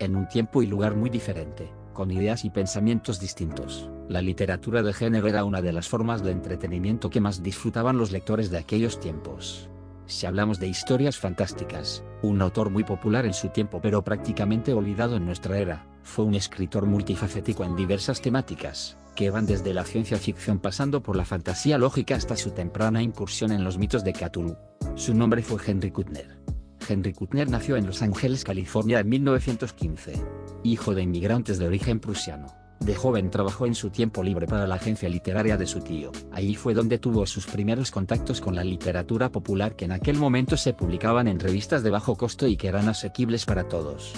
En un tiempo y lugar muy diferente, con ideas y pensamientos distintos, la literatura de género era una de las formas de entretenimiento que más disfrutaban los lectores de aquellos tiempos. Si hablamos de historias fantásticas, un autor muy popular en su tiempo pero prácticamente olvidado en nuestra era, fue un escritor multifacético en diversas temáticas, que van desde la ciencia ficción pasando por la fantasía lógica hasta su temprana incursión en los mitos de Cthulhu. Su nombre fue Henry Kuttner. Henry Kuttner nació en Los Ángeles, California en 1915. Hijo de inmigrantes de origen prusiano, de joven trabajó en su tiempo libre para la agencia literaria de su tío. Ahí fue donde tuvo sus primeros contactos con la literatura popular que en aquel momento se publicaban en revistas de bajo costo y que eran asequibles para todos.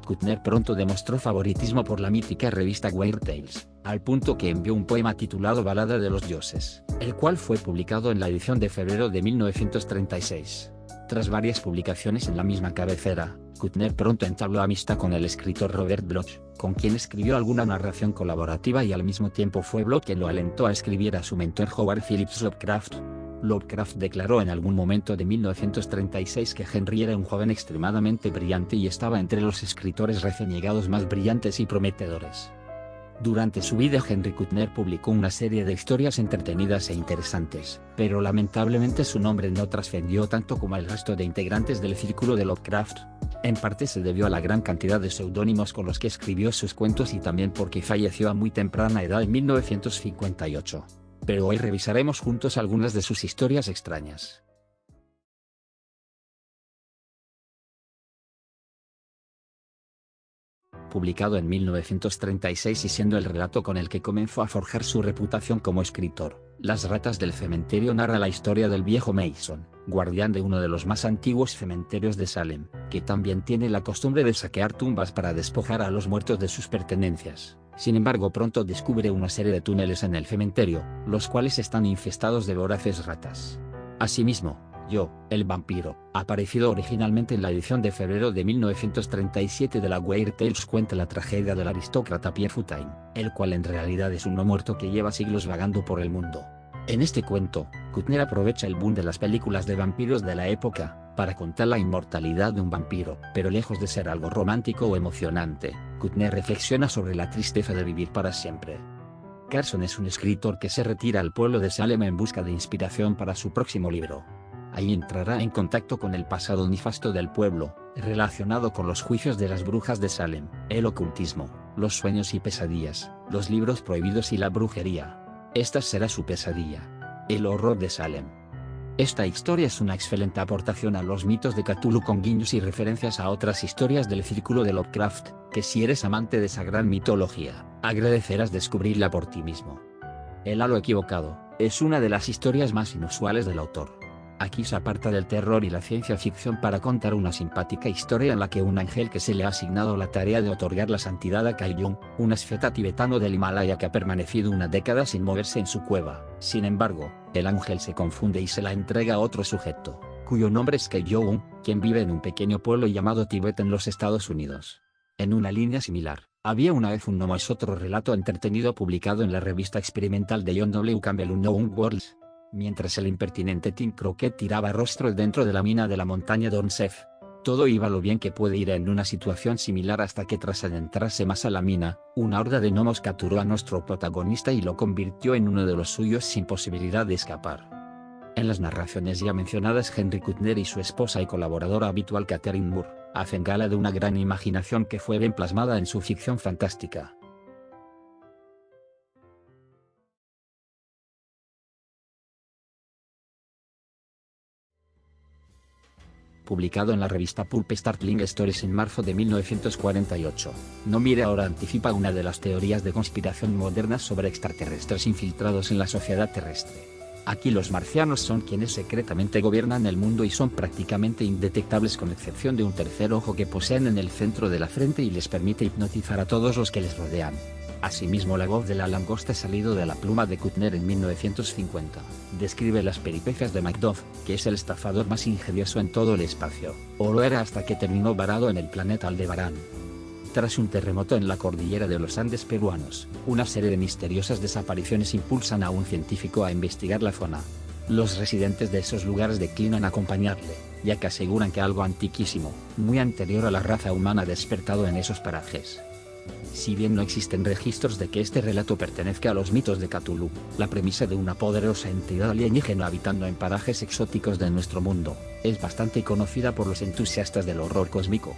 Kuttner pronto demostró favoritismo por la mítica revista Weird Tales, al punto que envió un poema titulado Balada de los Dioses, el cual fue publicado en la edición de febrero de 1936. Tras varias publicaciones en la misma cabecera, Kuttner pronto entabló amistad con el escritor Robert Bloch, con quien escribió alguna narración colaborativa y al mismo tiempo fue Bloch quien lo alentó a escribir a su mentor Howard Phillips Lovecraft. Lovecraft declaró en algún momento de 1936 que Henry era un joven extremadamente brillante y estaba entre los escritores recién llegados más brillantes y prometedores. Durante su vida Henry Kuttner publicó una serie de historias entretenidas e interesantes, pero lamentablemente su nombre no trascendió tanto como el resto de integrantes del círculo de Lovecraft. En parte se debió a la gran cantidad de seudónimos con los que escribió sus cuentos y también porque falleció a muy temprana edad en 1958. Pero hoy revisaremos juntos algunas de sus historias extrañas. Publicado en 1936 y siendo el relato con el que comenzó a forjar su reputación como escritor, Las ratas del cementerio narra la historia del viejo Mason, guardián de uno de los más antiguos cementerios de Salem, que también tiene la costumbre de saquear tumbas para despojar a los muertos de sus pertenencias. Sin embargo, pronto descubre una serie de túneles en el cementerio, los cuales están infestados de voraces ratas. Asimismo, Yo, el vampiro, aparecido originalmente en la edición de febrero de 1937 de la Weird Tales, cuenta la tragedia del aristócrata Pierre Fontaine, el cual en realidad es un no muerto que lleva siglos vagando por el mundo. En este cuento, Kuttner aprovecha el boom de las películas de vampiros de la época, para contar la inmortalidad de un vampiro, pero lejos de ser algo romántico o emocionante, Kuttner reflexiona sobre la tristeza de vivir para siempre. Carson es un escritor que se retira al pueblo de Salem en busca de inspiración para su próximo libro. Ahí entrará en contacto con el pasado nefasto del pueblo, relacionado con los juicios de las brujas de Salem, el ocultismo, los sueños y pesadillas, los libros prohibidos y la brujería. Esta será su pesadilla: el horror de Salem. Esta historia es una excelente aportación a los mitos de Cthulhu con guiños y referencias a otras historias del círculo de Lovecraft, que si eres amante de esa gran mitología, agradecerás descubrirla por ti mismo. El halo equivocado es una de las historias más inusuales del autor. Aquí se aparta del terror y la ciencia ficción para contar una simpática historia en la que un ángel que se le ha asignado la tarea de otorgar la santidad a Kaiyun, un asceta tibetano del Himalaya que ha permanecido una década sin moverse en su cueva. Sin embargo, el ángel se confunde y se la entrega a otro sujeto, cuyo nombre es Kaiyun, quien vive en un pequeño pueblo llamado Tibet en los Estados Unidos. En una línea similar, había una vez un gnomo es otro relato entretenido publicado en la revista experimental de John W. Campbell Unknown Worlds. Mientras el impertinente Tim Crockett tiraba rostro dentro de la mina de la montaña Dornseff. Todo iba lo bien que puede ir en una situación similar hasta que tras adentrarse más a la mina, una horda de gnomos capturó a nuestro protagonista y lo convirtió en uno de los suyos sin posibilidad de escapar. En las narraciones ya mencionadas, Henry Kuttner y su esposa y colaboradora habitual Catherine Moore, hacen gala de una gran imaginación que fue bien plasmada en su ficción fantástica. Publicado en la revista Pulp Startling Stories en marzo de 1948, No mire ahora anticipa una de las teorías de conspiración modernas sobre extraterrestres infiltrados en la sociedad terrestre. Aquí los marcianos son quienes secretamente gobiernan el mundo y son prácticamente indetectables con excepción de un tercer ojo que poseen en el centro de la frente y les permite hipnotizar a todos los que les rodean. Asimismo, la voz de la langosta salido de la pluma de Kuttner en 1950, describe las peripecias de Macduff, que es el estafador más ingenioso en todo el espacio, o lo era hasta que terminó varado en el planeta Aldebarán. Tras un terremoto en la cordillera de los Andes peruanos, una serie de misteriosas desapariciones impulsan a un científico a investigar la zona. Los residentes de esos lugares declinan acompañarle, ya que aseguran que algo antiquísimo, muy anterior a la raza humana ha despertado en esos parajes. Si bien no existen registros de que este relato pertenezca a los mitos de Cthulhu, la premisa de una poderosa entidad alienígena habitando en parajes exóticos de nuestro mundo, es bastante conocida por los entusiastas del horror cósmico.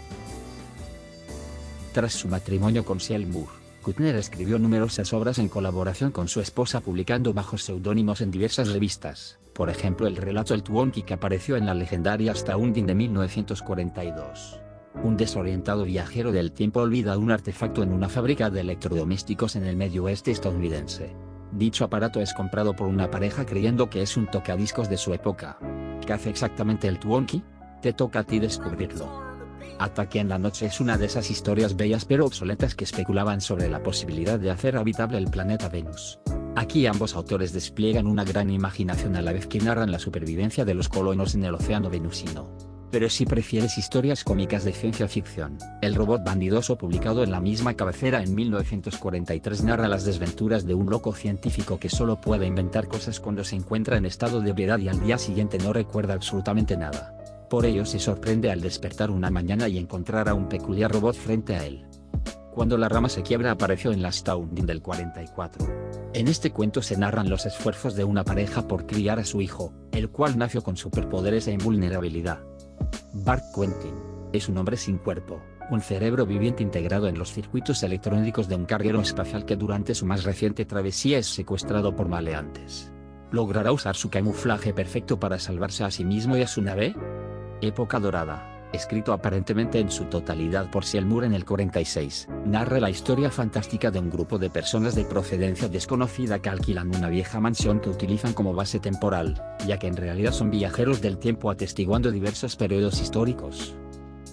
Tras su matrimonio con Ciel Moore, Kuttner escribió numerosas obras en colaboración con su esposa, publicando bajo seudónimos en diversas revistas, por ejemplo el relato El Twonky, que apareció en la legendaria Astounding de 1942. Un desorientado viajero del tiempo olvida un artefacto en una fábrica de electrodomésticos en el medio oeste estadounidense. Dicho aparato es comprado por una pareja creyendo que es un tocadiscos de su época. ¿Qué hace exactamente el Twonky? Te toca a ti descubrirlo. Ataque en la noche es una de esas historias bellas pero obsoletas que especulaban sobre la posibilidad de hacer habitable el planeta Venus. Aquí ambos autores despliegan una gran imaginación a la vez que narran la supervivencia de los colonos en el océano venusino. Pero si prefieres historias cómicas de ciencia ficción, El robot bandidoso, publicado en la misma cabecera en 1943, narra las desventuras de un loco científico que solo puede inventar cosas cuando se encuentra en estado de ebriedad y al día siguiente no recuerda absolutamente nada. Por ello se sorprende al despertar una mañana y encontrar a un peculiar robot frente a él. Cuando la rama se quiebra apareció en la Astounding del 44. En este cuento se narran los esfuerzos de una pareja por criar a su hijo, el cual nació con superpoderes e invulnerabilidad. Bart Quentin es un hombre sin cuerpo, un cerebro viviente integrado en los circuitos electrónicos de un carguero espacial que durante su más reciente travesía es secuestrado por maleantes. ¿Logrará usar su camuflaje perfecto para salvarse a sí mismo y a su nave? Época dorada, escrito aparentemente en su totalidad por Ciel Moore en el 46, narra la historia fantástica de un grupo de personas de procedencia desconocida que alquilan una vieja mansión que utilizan como base temporal, ya que en realidad son viajeros del tiempo atestiguando diversos periodos históricos.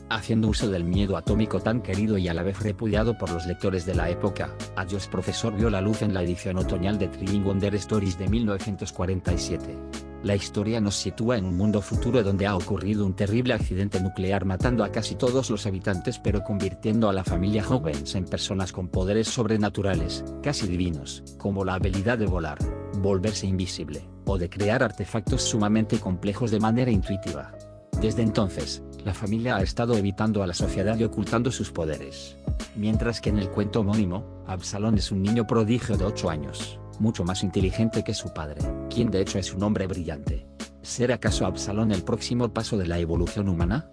Haciendo uso del miedo atómico tan querido y a la vez repudiado por los lectores de la época, Adiós Profesor vio la luz en la edición otoñal de Thrilling Wonder Stories de 1947. La historia nos sitúa en un mundo futuro donde ha ocurrido un terrible accidente nuclear matando a casi todos los habitantes pero convirtiendo a la familia Hawkins en personas con poderes sobrenaturales, casi divinos, como la habilidad de volar, volverse invisible, o de crear artefactos sumamente complejos de manera intuitiva. Desde entonces, la familia ha estado evitando a la sociedad y ocultando sus poderes. Mientras que en el cuento homónimo, Absalón es un niño prodigio de 8 años, mucho más inteligente que su padre, quien de hecho es un hombre brillante. ¿Será acaso Absalón el próximo paso de la evolución humana?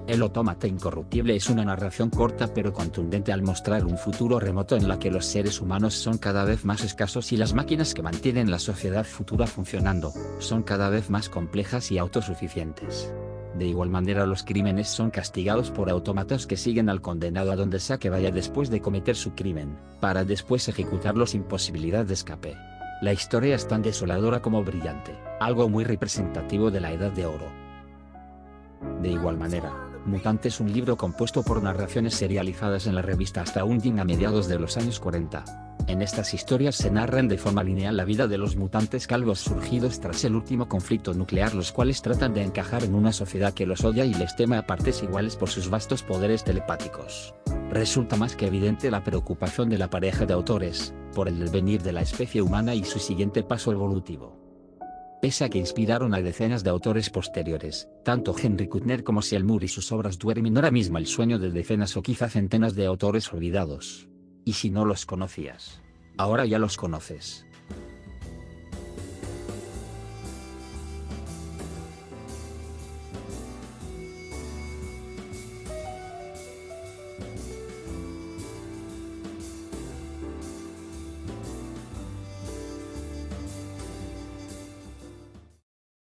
El autómata incorruptible es una narración corta pero contundente al mostrar un futuro remoto en la que los seres humanos son cada vez más escasos y las máquinas que mantienen la sociedad futura funcionando, son cada vez más complejas y autosuficientes. De igual manera los crímenes son castigados por autómatas que siguen al condenado a donde sea que vaya después de cometer su crimen, para después ejecutarlo sin posibilidad de escape. La historia es tan desoladora como brillante, algo muy representativo de la Edad de Oro. De igual manera, Mutante es un libro compuesto por narraciones serializadas en la revista Astounding a mediados de los años 40. En estas historias se narran de forma lineal la vida de los mutantes calvos surgidos tras el último conflicto nuclear, los cuales tratan de encajar en una sociedad que los odia y les teme a partes iguales por sus vastos poderes telepáticos. Resulta más que evidente la preocupación de la pareja de autores, por el devenir de la especie humana y su siguiente paso evolutivo. Pese a que inspiraron a decenas de autores posteriores, tanto Henry Kuttner como Ciel Moore y sus obras duermen ahora mismo el sueño de decenas o quizá centenas de autores olvidados. Y si no los conocías, ahora ya los conoces.